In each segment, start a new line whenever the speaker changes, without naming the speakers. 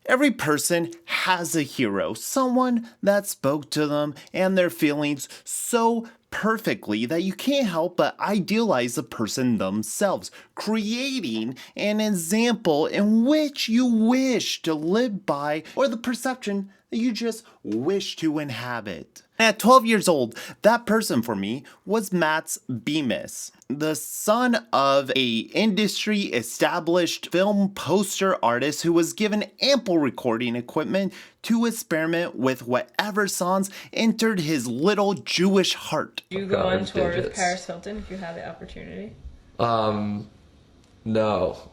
Every person has a hero, someone that spoke to them and their feelings so perfectly that you can't help but idealize the person themselves, creating an example in which you wish to live by, or the perception that you just wish to inhabit. At 12 years old, that person for me was Mats Bemis, the son of a industry established film poster artist who was given ample recording equipment to experiment with whatever songs entered his little Jewish heart.
Do you go on tour with Paris Hilton if you had the opportunity?
No.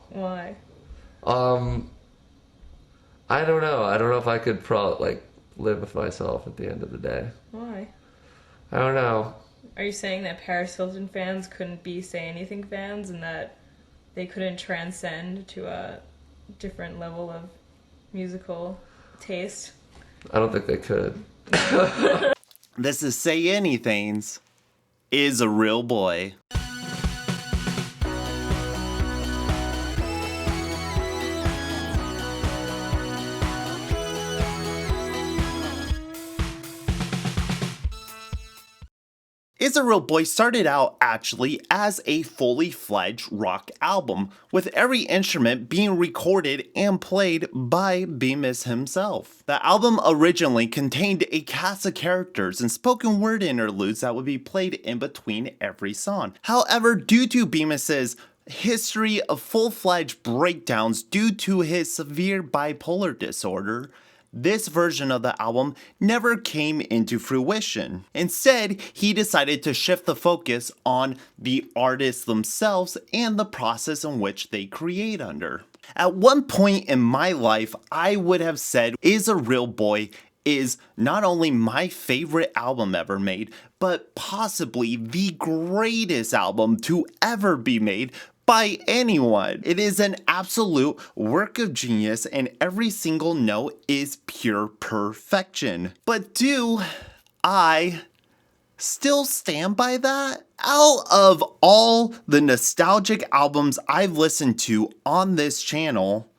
Why?
I don't know. I don't know if I could live with myself at the end of the day.
Why?
I don't know.
Are you saying that Paris Hilton fans couldn't be Say Anything fans and that they couldn't transcend to a different level of musical taste?
I don't think they could.
This is Say Anything's Is a Real Boy. Is a Real Boy started out actually as a fully fledged rock album, with every instrument being recorded and played by Bemis himself. The album originally contained a cast of characters and spoken word interludes that would be played in between every song. However, due to Bemis's history of full-fledged breakdowns due to his severe bipolar disorder, this version of the album never came into fruition. Instead, he decided to shift the focus on the artists themselves and the process in which they create under. At one point in my life, I would have said Is a Real Boy is not only my favorite album ever made, but possibly the greatest album to ever be made by anyone. It is an absolute work of genius and every single note is pure perfection. But do I still stand by that? Out of all the nostalgic albums I've listened to on this channel,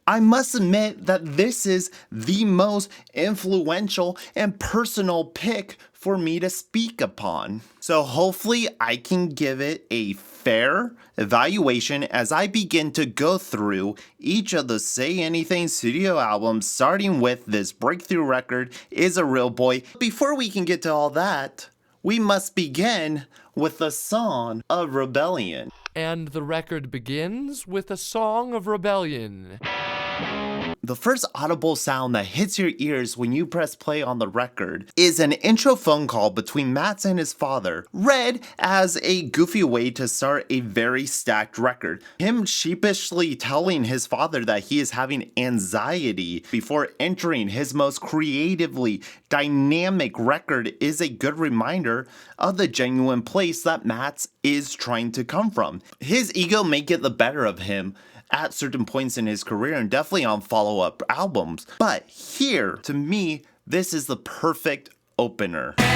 I must admit that this is the most influential and personal pick for me to speak upon. So hopefully I can give it a fair evaluation as I begin to go through each of the Say Anything studio albums, starting with this breakthrough record, Is a Real Boy. Before we can get to all that, we must begin with the Song of Rebellion.
And the record begins with a song of rebellion.
The first audible sound that hits your ears when you press play on the record is an intro phone call between Mats and his father, read as a goofy way to start a very stacked record. Him sheepishly telling his father that he is having anxiety before entering his most creatively dynamic record is a good reminder of the genuine place that Mats is trying to come from. His ego may get the better of him at certain points in his career and definitely on follow-up albums. But here, to me, this is the perfect opener.
This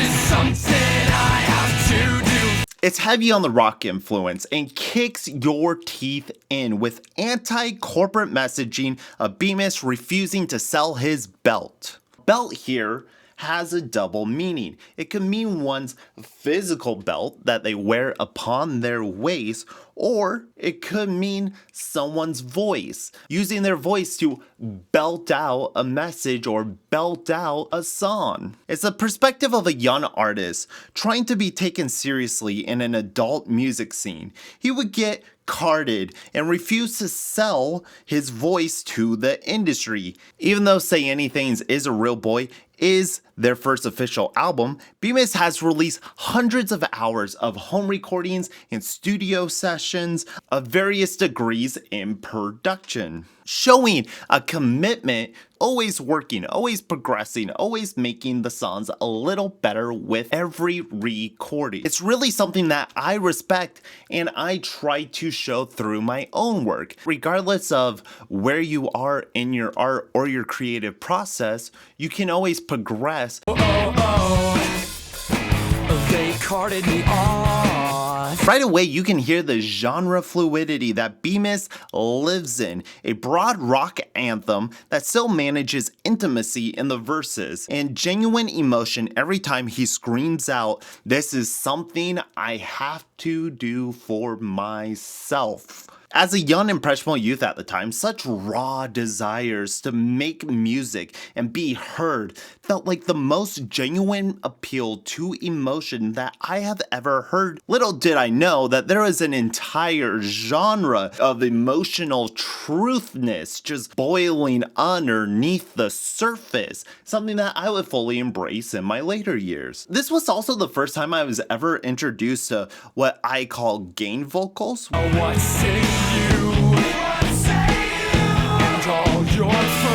is something I have to do.
It's heavy on the rock influence and kicks your teeth in with anti-corporate messaging of Bemis refusing to sell his belt. Belt here has a double meaning. It could mean one's physical belt that they wear upon their waist, or it could mean someone's voice, using their voice to belt out a message or belt out a song. It's the perspective of a young artist trying to be taken seriously in an adult music scene. He would get carded and refuse to sell his voice to the industry. Even though Say Anything's Is a Real Boy is their first official album, Bemis has released hundreds of hours of home recordings and studio sessions of various degrees in production, showing a commitment, always working, always progressing, always making the songs a little better with every recording. It's really something that I respect and I try to show through my own work. Regardless of where you are in your art or your creative process, you can always progress.
They carted me on. enough.
Right away, you can hear the genre fluidity that Bemis lives in, a broad rock anthem that still manages intimacy in the verses, and genuine emotion every time he screams out, "This is something I have to do for myself." As a young impressionable youth at the time, such raw desires to make music and be heard felt like the most genuine appeal to emotion that I have ever heard. Little did I know that there was an entire genre of emotional truthness just boiling underneath the surface, something that I would fully embrace in my later years. This was also the first time I was ever introduced to what I call gain vocals.
What say you? What say you? And all your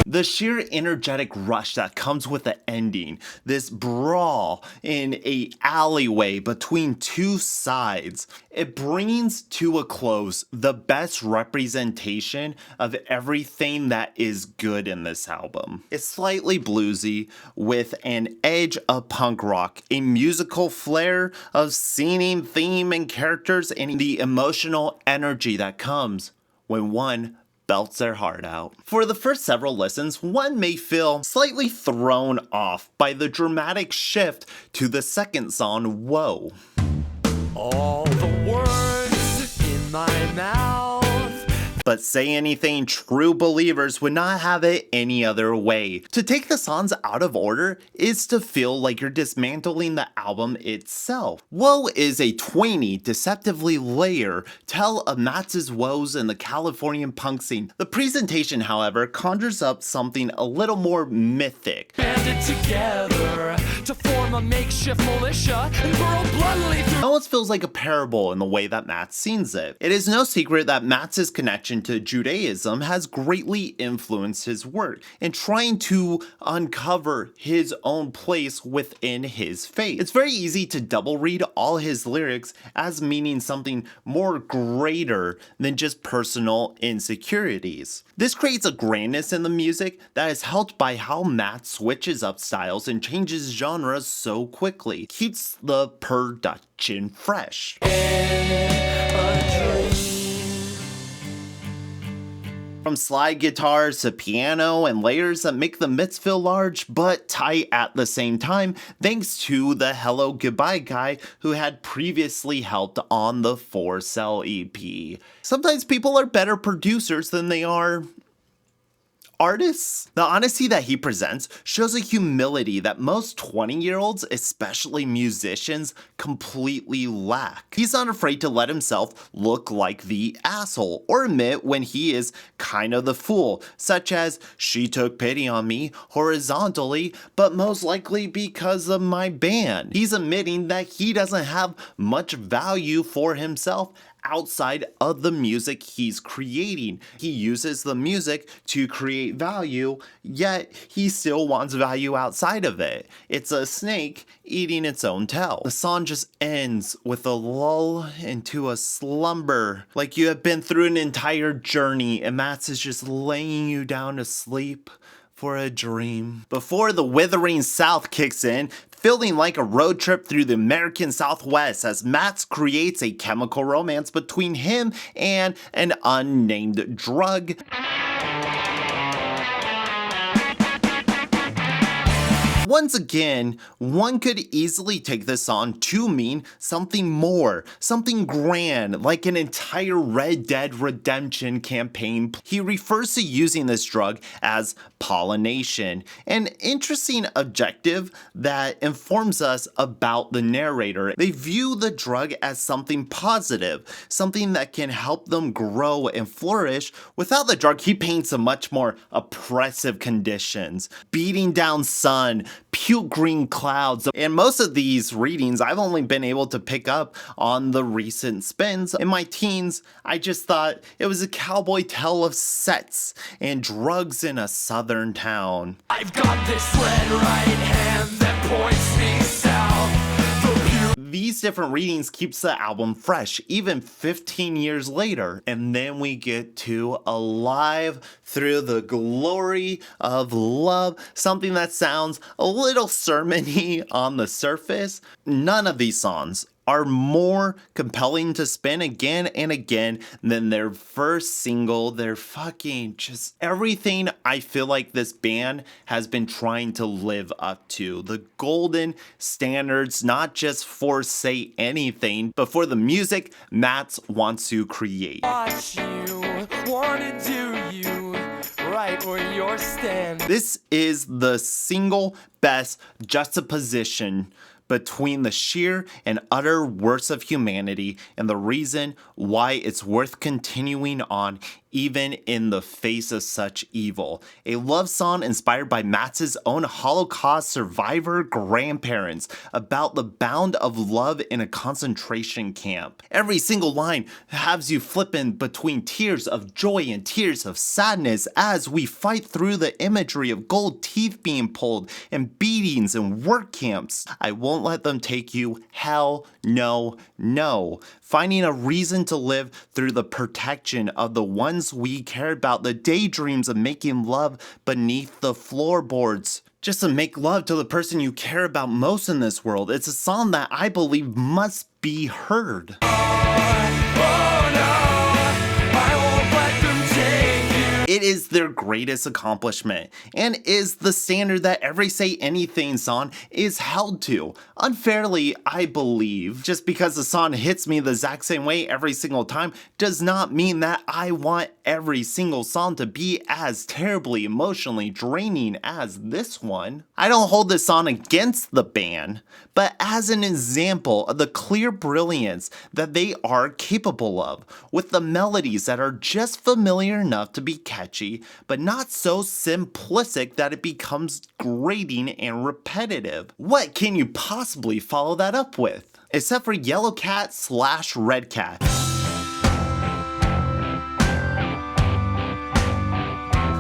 The sheer energetic rush that comes with the ending, this brawl in a alleyway between two sides, it brings to a close the best representation of everything that is good in this album. It's slightly bluesy with an edge of punk rock, a musical flair of singing, theme, and characters, and the emotional energy that comes when one belts their heart out. For the first several listens, one may feel slightly thrown off by the dramatic shift to the second song, Whoa.
all the words in my mouth.
But Say Anything true believers would not have it any other way. To take the songs out of order is to feel like you're dismantling the album itself. Woe is a twainy, deceptively layer tell of Matt's woes in the Californian punk scene. The presentation, however, conjures up something a little more mythic.
Banded together to form a makeshift militia and burrow bluntly through.
It almost feels like a parable in the way that Matt sings it. It is no secret that Matt's connection to Judaism has greatly influenced his work in trying to uncover his own place within his faith. It's very easy to double read all his lyrics as meaning something more greater than just personal insecurities. This creates a grandness in the music that is helped by how Matt switches up styles and changes genres so quickly, keeps the production fresh. From slide guitars to piano and layers that make the mitts feel large but tight at the same time, thanks to the Hello Goodbye guy who had previously helped on the 4-Cell EP. Sometimes people are better producers than they are artists. The honesty that he presents shows a humility that most 20-year-olds, especially musicians, completely lack. He's not afraid to let himself look like the asshole or admit when he is kind of the fool, such as "She took pity on me horizontally, but most likely because of my band." He's admitting that he doesn't have much value for himself outside of the music he's creating. He uses the music to create value, yet he still wants value outside of it. It's a snake eating its own tail. The song just ends with a lull into a slumber, like you have been through an entire journey and Matt's is just laying you down to sleep for a dream. Before the withering South kicks in, feeling like a road trip through the American Southwest as Matt creates a chemical romance between him and an unnamed drug. Once again, one could easily take this on to mean something more, something grand, like an entire Red Dead Redemption campaign. He refers to using this drug as pollination, an interesting objective that informs us about the narrator. They view the drug as something positive, something that can help them grow and flourish. Without the drug, he paints a much more oppressive conditions, beating down sun, puke green clouds. And most of these readings I've only been able to pick up on the recent spins. In my teens, I just thought it was a cowboy tale of sets and drugs in a southern town.
I've got this red right hand that points me south.
These different readings keeps the album fresh, even 15 years later. And then we get to Alive Through the Glory of Love, something that sounds a little sermon-y on the surface. None of these songs are more compelling to spin again and again than their first single. They're fucking just everything I feel like this band has been trying to live up to. The golden standards, not just for Say Anything, but for the music Matt wants to create.
Watch you, wanna do you, right where you're standing.
This is the single best juxtaposition between the sheer and utter worst of humanity and the reason why it's worth continuing on even in the face of such evil. A love song inspired by Matt's own Holocaust survivor grandparents about the bound of love in a concentration camp. Every single line has you flipping between tears of joy and tears of sadness as we fight through the imagery of gold teeth being pulled and beatings and work camps. I won't let them take you. Hell no, no. Finding a reason to live through the protection of the ones we care about, the daydreams of making love beneath the floorboards. Just to make love to the person you care about most in this world. It's a song that I believe must be heard. It is their greatest accomplishment and is the standard that every Say Anything song is held to. Unfairly, I believe. Just because the song hits me the exact same way every single time does not mean that I want every single song to be as terribly emotionally draining as this one. I don't hold this song against the band, but as an example of the clear brilliance that they are capable of, with the melodies that are just familiar enough to be catchy, but not so simplistic that it becomes grating and repetitive. What can you possibly follow that up with? Except for Yellow Cat / Red Cat.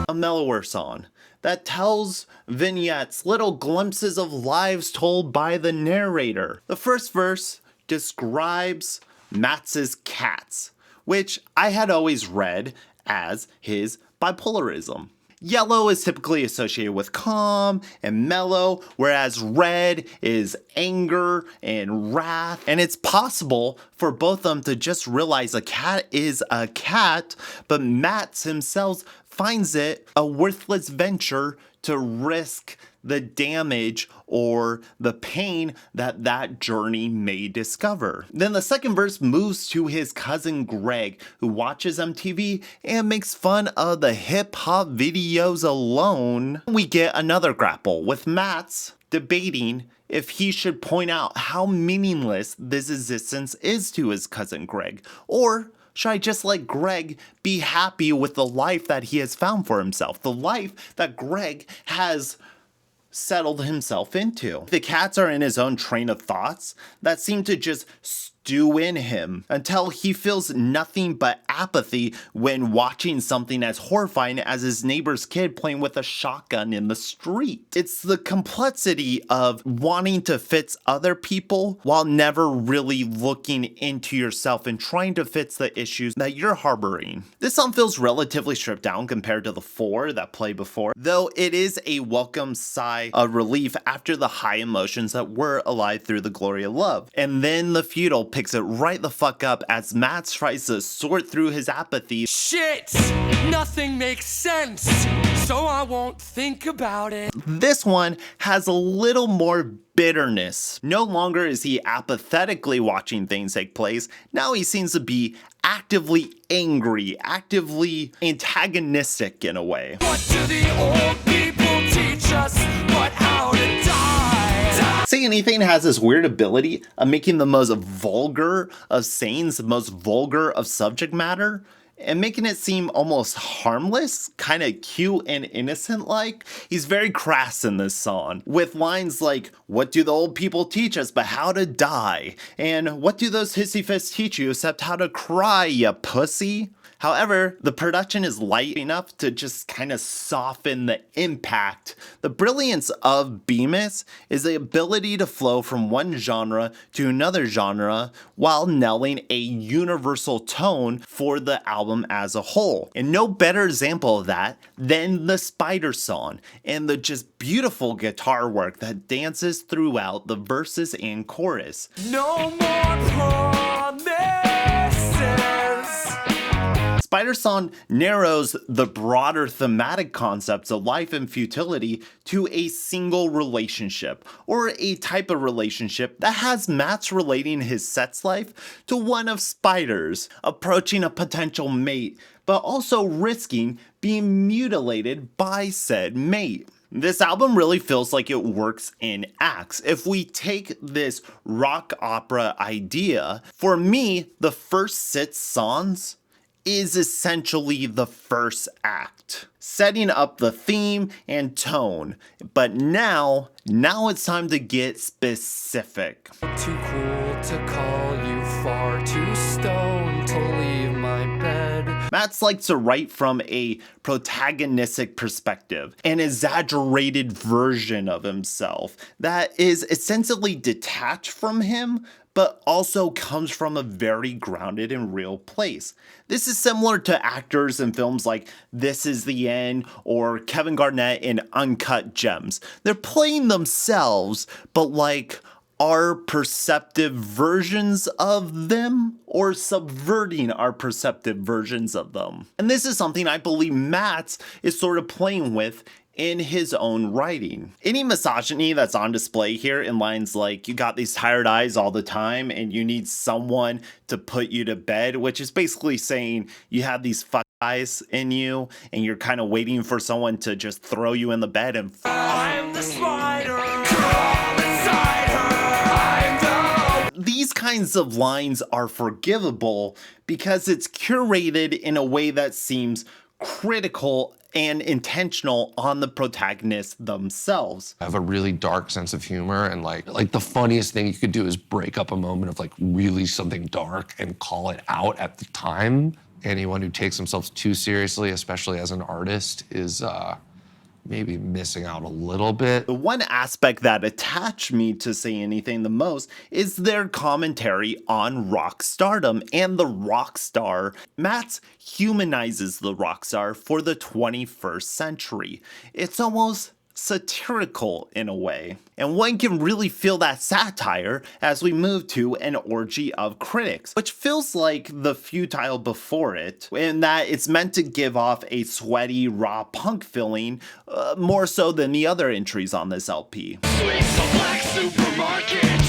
A mellower song that tells vignettes, little glimpses of lives told by the narrator. The first verse describes Matt's cats, which I had always read as his bipolarism. Yellow is typically associated with calm and mellow, whereas red is anger and wrath. And it's possible for both of them to just realize a cat is a cat, but Matt himself finds it a worthless venture to risk the damage or the pain that that journey may discover. Then the second verse moves to his cousin Greg, who watches MTV and makes fun of the hip hop videos alone. We get another grapple with Matt's debating if he should point out how meaningless this existence is to his cousin Greg, or should I just let Greg be happy with the life that he has found for himself, the life that Greg has settled himself into? The cats are in his own train of thoughts that seem to just stew in him until he feels nothing but apathy when watching something as horrifying as his neighbor's kid playing with a shotgun in the street. It's the complexity of wanting to fix other people while never really looking into yourself and trying to fix the issues that you're harboring. This song feels relatively stripped down compared to the 4 that played before, though it is a welcome sigh of relief after the high emotions that were alive through the glory of love. And then the Futile picks it right the fuck up as Matt tries to sort through his apathy.
Shit! Nothing makes sense, so I won't think about it.
This one has a little more bitterness. No longer is he apathetically watching things take place. Now he seems to be actively angry, actively antagonistic in a way.
What do the old people teach us? But how to die?
Say Anything has this weird ability of making the most vulgar of sayings, the most vulgar of subject matter, and making it seem almost harmless, kind of cute and innocent like. He's very crass in this song, with lines like, what do the old people teach us but how to die? And what do those hissy fits teach you except how to cry, ya pussy? However, the production is light enough to just kind of soften the impact. The brilliance of Bemis is the ability to flow from one genre to another genre while nailing a universal tone for the album as a whole. And no better example of that than the Spidersong and the just beautiful guitar work that dances throughout the verses and chorus.
No more promises.
Spidersong narrows the broader thematic concepts of life and futility to a single relationship, or a type of relationship that has Matt's relating his sex life to one of Spider's, approaching a potential mate, but also risking being mutilated by said mate. This album really feels like it works in acts. If we take this rock opera idea, for me, the first 6 songs is essentially the first act, setting up the theme and tone. But now it's time to get specific.
Too cool to call you, far too stoned to leave my bed.
Matt likes to write from a protagonistic perspective, an exaggerated version of himself that is essentially detached from him, but also comes from a very grounded and real place. This is similar to actors in films like This Is the End or Kevin Garnett in Uncut Gems. They're playing themselves, but like our perceptive versions of them, or subverting our perceptive versions of them. And this is something I believe Matt is sort of playing with in his own writing. Any misogyny that's on display here in lines like, you got these tired eyes all the time and you need someone to put you to bed, which is basically saying you have these fuck eyes in you and you're kind of waiting for someone to just throw you in the bed and
I'm the spider, crawl inside her.
These kinds of lines are forgivable because it's curated in a way that seems critical and intentional on the protagonists themselves.
I have a really dark sense of humor, and like the funniest thing you could do is break up a moment of like really something dark and call it out at the time. Anyone who takes themselves too seriously, especially as an artist, is maybe missing out a little bit.
The one aspect that attached me to Say Anything the most is their commentary on rock stardom and the rock star. Matt humanizes the rock star for the 21st century. It's almost satirical in a way. And one can really feel that satire as we move to an Orgy of Critics, which feels like the Futile before it, in that it's meant to give off a sweaty, raw punk feeling, more so than the other entries on this LP.
Sweeps a black supermarket,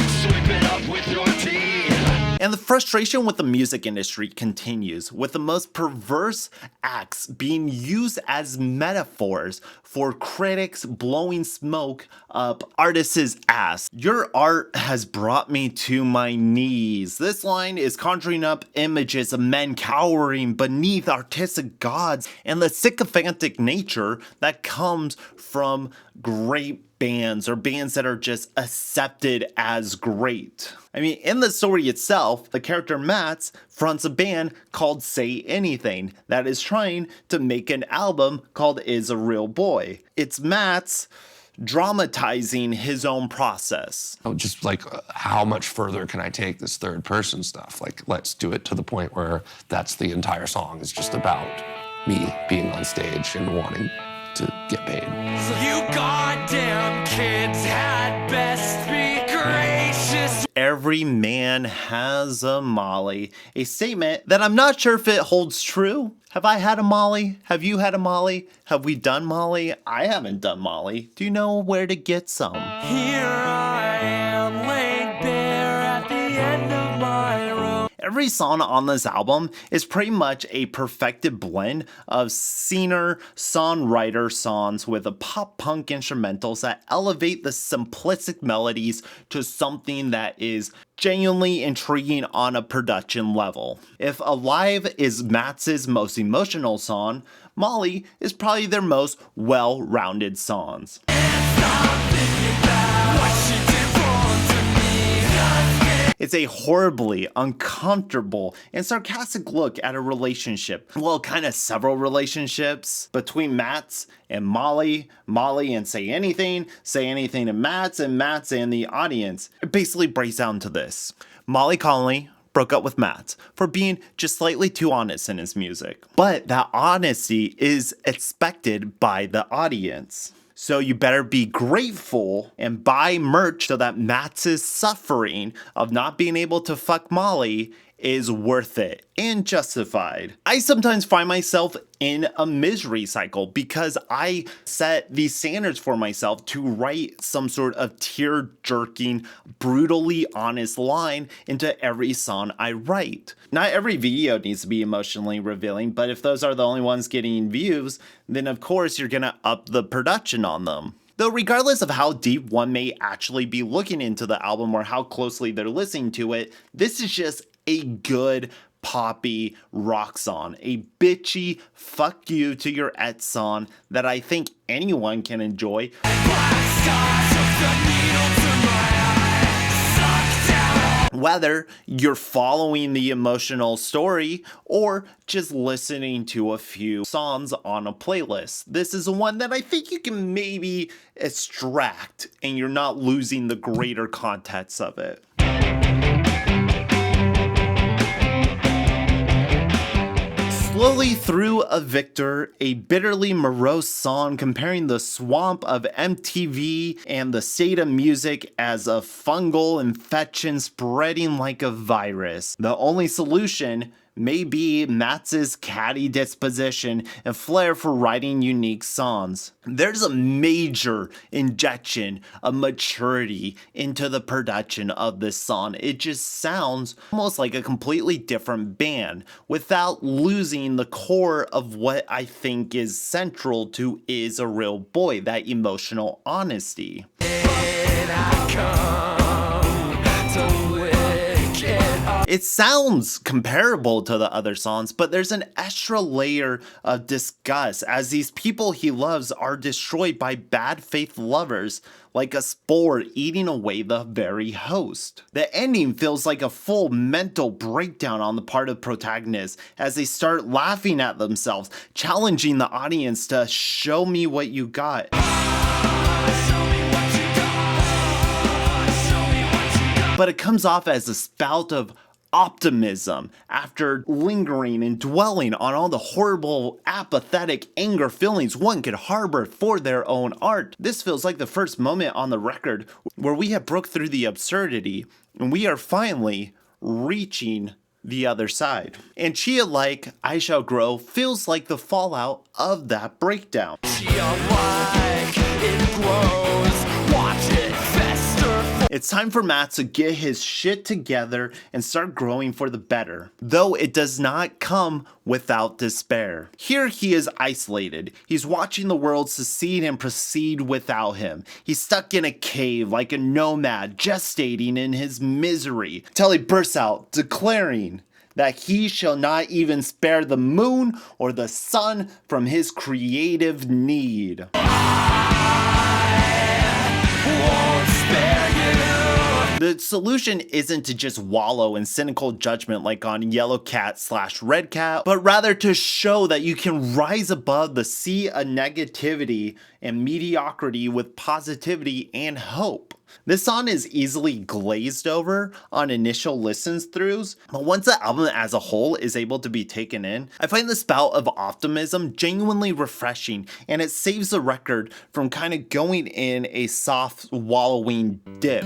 sweep it up with your teeth.
And the frustration with the music industry continues, with the most perverse acts being used as metaphors for critics blowing smoke up artists' ass. Your art has brought me to my knees. This line is conjuring up images of men cowering beneath artistic gods and the sycophantic nature that comes from great bands, or bands that are just accepted as great. I mean, in the story itself, the character Matt fronts a band called Say Anything that is trying to make an album called Is a Real Boy. It's Matt dramatizing his own process.
Just like, how much further can I take this third person stuff? Like, let's do it to the point where that's the entire song is just about me being on stage and wanting to get paid.
You goddamn kids had best be gracious.
Every man has a Molly. A statement that I'm not sure if it holds true. Have I had a Molly? Have you had a Molly? Have we done Molly? I haven't done Molly. Do you know where to get some?
Here I am, laid bare at the end of my rope.
Every song on this album is pretty much a perfected blend of singer-songwriter songs with a pop-punk instrumentals that elevate the simplistic melodies to something that is genuinely intriguing on a production level. If Alive is Matt's most emotional song, Molly is probably their most well-rounded songs. It's a horribly uncomfortable and sarcastic look at a relationship. Well, kind of several relationships between Mats and Molly and Say Anything and Mats and the audience. It basically breaks down to this. Molly Connolly broke up with Matt for being just slightly too honest in his music. But that honesty is expected by the audience. So you better be grateful and buy merch so that Matt's suffering of not being able to fuck Molly is worth it and justified. I sometimes find myself in a misery cycle because I set these standards for myself to write some sort of tear-jerking, brutally honest line into every song I write. Not every video needs to be emotionally revealing, but if those are the only ones getting views, then of course you're gonna up the production on them. Though regardless of how deep one may actually be looking into the album or how closely they're listening to it, this is just a good poppy rock song, a bitchy fuck you to your ex song that I think anyone can enjoy. Whether you're following the emotional story or just listening to a few songs on a playlist. This is one that I think you can maybe extract and you're not losing the greater context of it. Slowly through a Victor, a bitterly morose song comparing the swamp of MTV and the state of music as a fungal infection spreading like a virus. The only solution may be Matt's catty disposition and flair for writing unique songs. There's a major injection of maturity into the production of this song. It just sounds almost like a completely different band without losing the core of what I think is central to Is a Real Boy, that emotional honesty. It sounds comparable to the other songs, but there's an extra layer of disgust as these people he loves are destroyed by bad faith lovers like a spore eating away the very host. The ending feels like a full mental breakdown on the part of protagonists as they start laughing at themselves, challenging the audience to show me what you got. But it comes off as a spout of optimism after lingering and dwelling on all the horrible, apathetic anger feelings one could harbor for their own art. This feels like the first moment on the record where we have broke through the absurdity and we are finally reaching the other side. And Chia-like, I Shall Grow feels like the fallout of that breakdown.
Chia-like, it grows, watch it fester.
It's time for Matt to get his shit together and start growing for the better, though it does not come without despair. Here he is isolated. He's watching the world secede and proceed without him. He's stuck in a cave like a nomad, gestating in his misery, till he bursts out, declaring that he shall not even spare the moon or the sun from his creative need. The solution isn't to just wallow in cynical judgment like on Yellow Cat / Red Cat, but rather to show that you can rise above the sea of negativity and mediocrity with positivity and hope. This song is easily glazed over on initial listens throughs, but once the album as a whole is able to be taken in, I find the spout of optimism genuinely refreshing, and it saves the record from kind of going in a soft wallowing dip.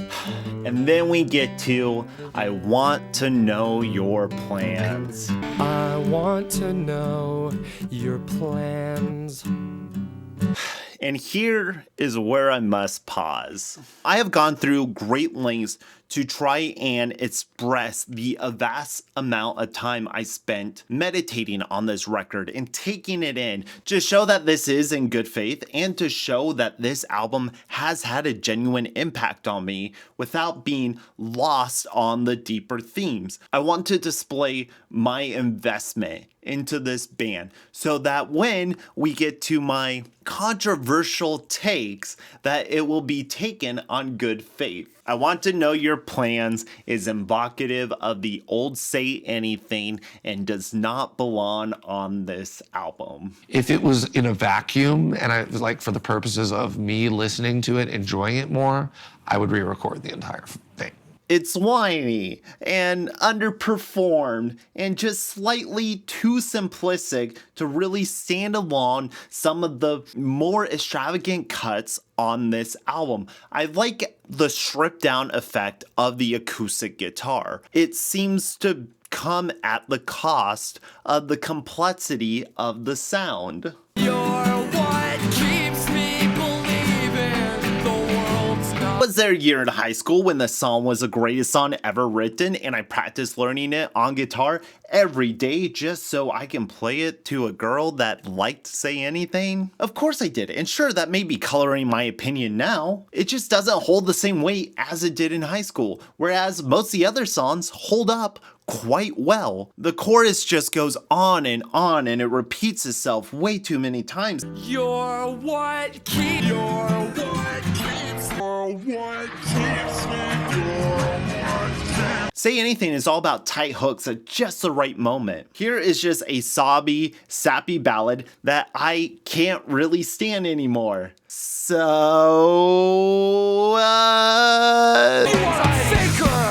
And then we get to I Want to Know Your Plans.
I want to know your plans.
And here is where I must pause. I have gone through great lengths to try and express the vast amount of time I spent meditating on this record and taking it in to show that this is in good faith and to show that this album has had a genuine impact on me without being lost on the deeper themes. I want to display my investment into this band so that when we get to my controversial takes that it will be taken on good faith. I Want to Know Your Plans is evocative of the old Say Anything and does not belong on this album.
If it was in a vacuum and I was like, for the purposes of me listening to it, enjoying it more, I would re-record the entire thing.
It's whiny and underperformed and just slightly too simplistic to really stand alone some of the more extravagant cuts on this album. I like the stripped down effect of the acoustic guitar. It seems to come at the cost of the complexity of the sound.
You're what keeps me believing the world's not.
I was there a year in high school when the song was the greatest song ever written, and I practiced learning it on guitar every day just so I can play it to a girl that liked to say anything. Of course I did, and sure, that may be coloring my opinion now. It just doesn't hold the same weight as it did in high school, whereas most of the other songs hold up quite well. The chorus just goes on and it repeats itself way too many times.
You're what keeps. You're what keeps. You're what keeps me.
Say Anything is all about tight hooks at just the right moment. Here is just a sobby, sappy ballad that I can't really stand anymore. So,
You are a faker.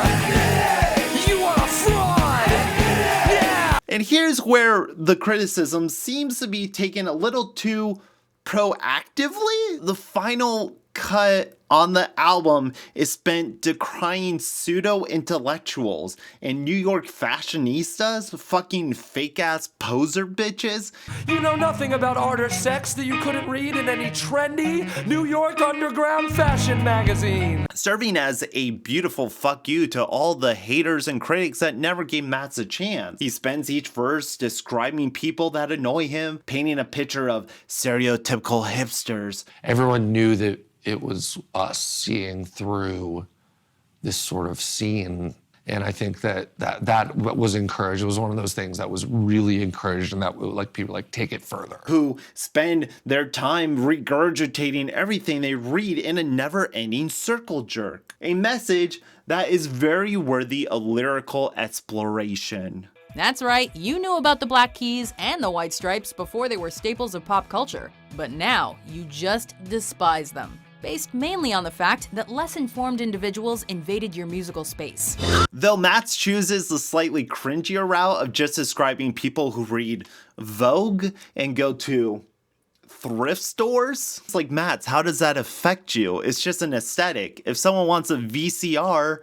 You are a fraud. Yeah.
and here's where the criticism seems to be taken a little too proactively. The final cut on the album is spent decrying pseudo-intellectuals and New York fashionistas, fucking fake-ass poser bitches.
You know nothing about art or sex that you couldn't read in any trendy New York underground fashion magazine.
Serving as a beautiful fuck you to all the haters and critics that never gave Mats a chance. He spends each verse describing people that annoy him, painting a picture of stereotypical hipsters.
Everyone knew that it was us seeing through this sort of scene. And I think that was encouraged. It was one of those things that was really encouraged, and that like people like take it further.
Who spend their time regurgitating everything they read in a never-ending circle jerk. A message that is very worthy of lyrical exploration.
That's right, you knew about the Black Keys and the White Stripes before they were staples of pop culture. But now, you just despise them, based mainly on the fact that less informed individuals invaded your musical space.
Though Mats chooses the slightly cringier route of just describing people who read Vogue and go to thrift stores. It's like, Mats, how does that affect you? It's just an aesthetic. If someone wants a VCR,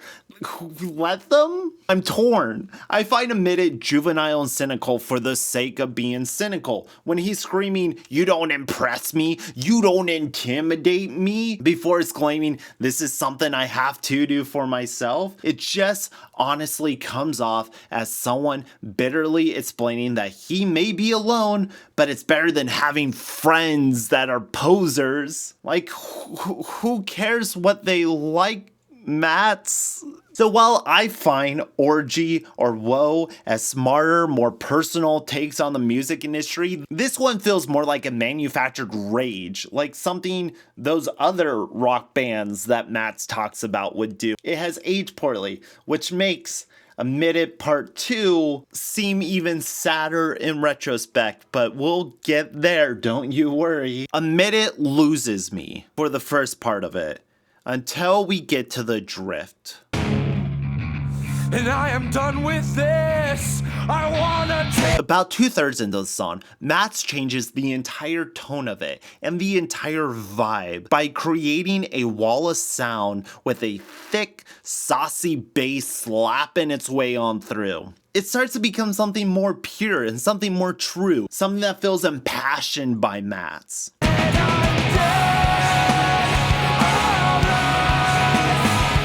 let them? I'm torn. I find Admitted juvenile and cynical for the sake of being cynical. When he's screaming, "You don't impress me, you don't intimidate me," before exclaiming, "This is something I have to do for myself," it just honestly comes off as someone bitterly explaining that he may be alone, but it's better than having friends that are posers. Like, who cares what they like, Mats? So while I find Orgy or Woe as smarter, more personal takes on the music industry, this one feels more like a manufactured rage, like something those other rock bands that Mats talks about would do. It has aged poorly, which makes Admitted Part 2 seem even sadder in retrospect, but we'll get there, don't you worry. Admitted loses me for the first part of it, until we get to the drift.
And I am done with this. I wanna take.
About 2/3 into the song, Mats changes the entire tone of it and the entire vibe by creating a wall of sound with a thick, saucy bass slapping its way on through. It starts to become something more pure and something more true, something that feels impassioned by Mats.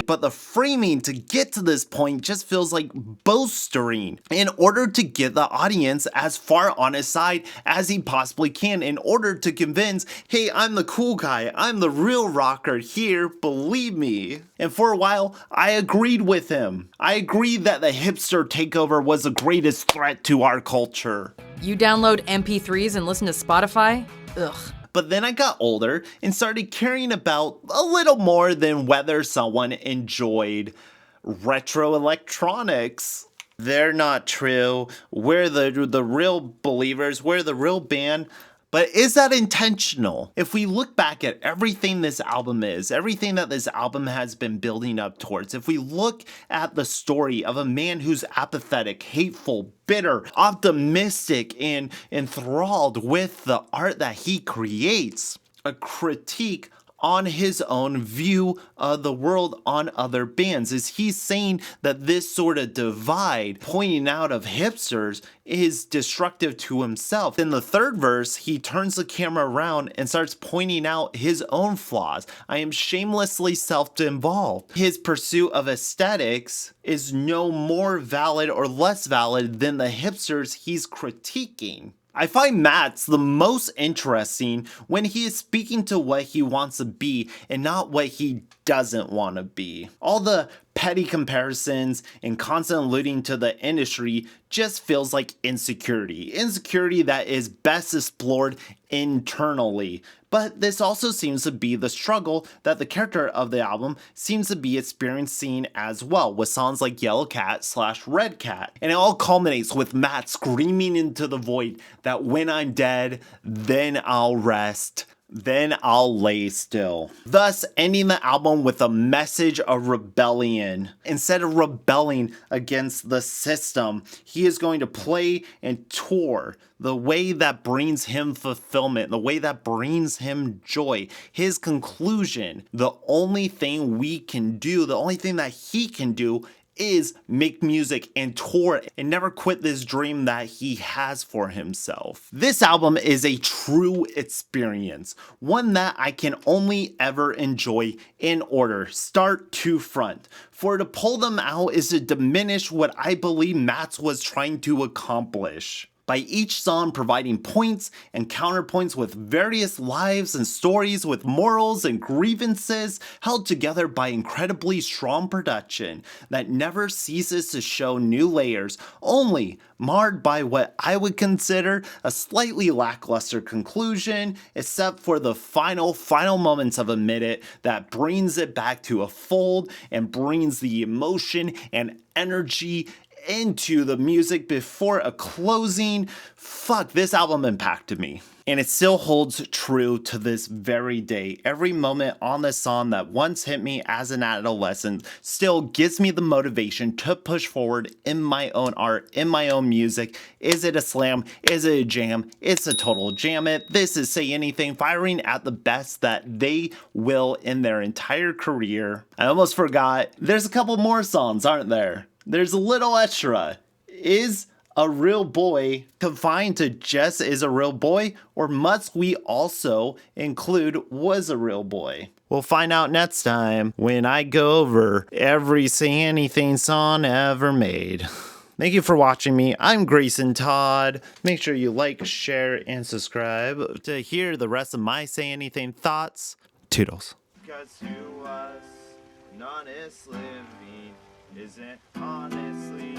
But the framing to get to this point just feels like bolstering in order to get the audience as far on his side as he possibly can, in order to convince, hey, I'm the cool guy, I'm the real rocker here, believe me. And for a while, I agreed with him. I agreed that the hipster takeover was the greatest threat to our culture.
You download MP3s and listen to Spotify? Ugh.
But then I got older and started caring about a little more than whether someone enjoyed retro electronics. They're not true. We're the real believers. We're the real band. But is that intentional? If we look back at everything this album is, everything that this album has been building up towards, if we look at the story of a man who's apathetic, hateful, bitter, optimistic, and enthralled with the art that he creates, a critique on his own view of the world on other bands. Is he saying that this sort of divide, pointing out of hipsters, is destructive to himself? In the third verse, he turns the camera around and starts pointing out his own flaws. I am shamelessly self-involved. His pursuit of aesthetics is no more valid or less valid than the hipsters he's critiquing. I find Matt's the most interesting when he is speaking to what he wants to be and not what he doesn't want to be. All the petty comparisons and constant alluding to the industry just feels like insecurity. Insecurity that is best explored internally. But this also seems to be the struggle that the character of the album seems to be experiencing as well, with songs like Yellow Cat / Red Cat. And it all culminates with Matt screaming into the void that when I'm dead, then I'll rest. Then I'll lay still. Thus ending the album with a message of rebellion. Instead of rebelling against the system, he is going to play and tour the way that brings him fulfillment, the way that brings him joy. His conclusion, the only thing we can do, the only thing that he can do is make music and tour and never quit this dream that he has for himself. This album is a true experience, one that I can only ever enjoy in order, start to front. For to pull them out is to diminish what I believe Matt was trying to accomplish, by each song providing points and counterpoints with various lives and stories, with morals and grievances held together by incredibly strong production that never ceases to show new layers, only marred by what I would consider a slightly lackluster conclusion, except for the final moments of a minute that brings it back to a fold and brings the emotion and energy into the music before a closing. Fuck, this album impacted me. And it still holds true to this very day. Every moment on this song that once hit me as an adolescent still gives me the motivation to push forward in my own art, in my own music. Is it a slam? Is it a jam? It's a total jam it. This is Say Anything, firing at the best that they will in their entire career. I almost forgot. There's a couple more songs, aren't there? There's a little extra. Is a real boy confined to just is a real boy, or must we also include was a real boy? We'll find out next time when I go over every Say Anything song ever made. Thank you for watching me. I'm Grayson Todd. Make sure you like, share, and subscribe to hear the rest of my Say Anything thoughts. Toodles. Because to us, an honest living isn't honestly